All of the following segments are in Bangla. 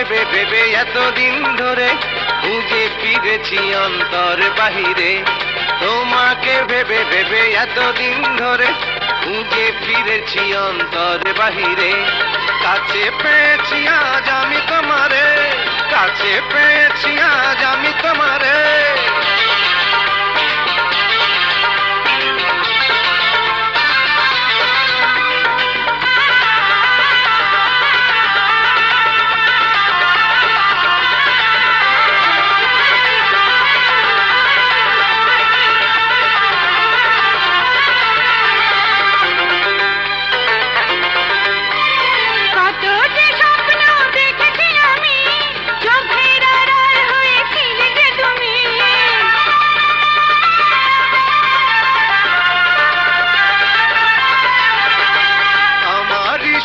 ভেবে ভেবে এতদিন ধরে খুঁজে ফিরেছি অন্তর বাহিরে। তোমাকে ভেবে ভেবে এতদিন ধরে খুঁজে ফিরেছি অন্তর বাহিরে। কাছে পেয়েছি আজ আমি তোমারে, কাছে পেয়েছি আজ আমি তোমারে।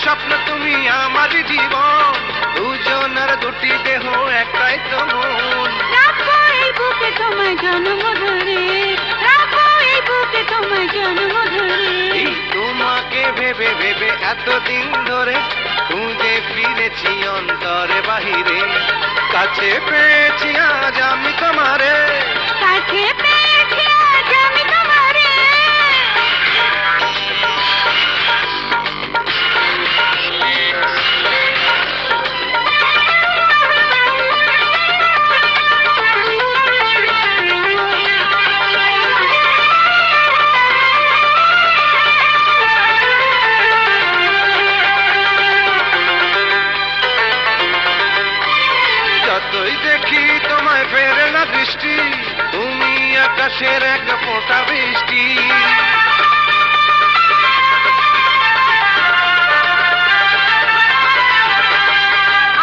স্বপ্ন তুমি আমার জীবন, দুজনের দুটি দেহ একটাই তো মন। রাখো এই বুকে তোমায় জন্ম ধরে, রাখো এই বুকে তোমায় জন্ম ধরে। তোমাকে ভেবে ভেবে এতদিন ধরে খুঁজে ফিরেছি অন্তরে বাহিরে। কাছে পেয়েছি আজ আমি তোমারে, কাছে পেয়েছি আজ আমি তোমারে। যতই দেখি তোমায় ফেরে না দৃষ্টি, তুমি আকাশের এক ফোঁটা বৃষ্টি।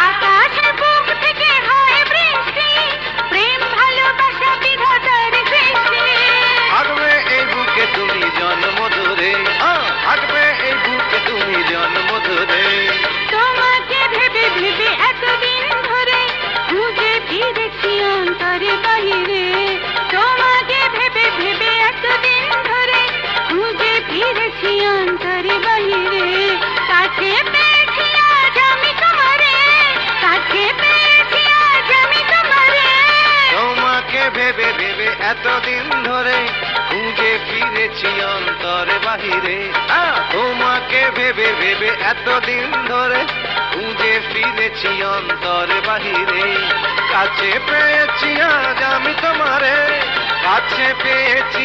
আকাশের বুক থেকে হয় বৃষ্টি, প্রেম ভালোবাসা বিধাতার সৃষ্টি। থাকবে এই বুকে তুমি জন্ম ধরে, থাকবে এই বুকে তুমি জন্ম ধরে। তোমাকে ভেবে ভেবে এতদিন ধরে খুঁজে ফিরেছি অন্তরে বাহিরে। তোমাকে ভেবে ভেবে এতদিন ধরে খুঁজে ফিরেছি অন্তরে বাহিরে। কাছে পেয়েছি আজ আমি তোমারে, কাছে পেয়েছি আজ আমি তোমারে। তোমাকে ভেবে ভেবে এতদিন ধরে খুঁজে ফিরেছি অন্তরে বাহিরে। তোমাকে ভেবে ভেবে এতদিন ধরে খুঁজে ফিরেছি অন্তরে বাহিরে। কাছে পেয়েছি আজ আমি তোমারে, কাছে পেয়েছি।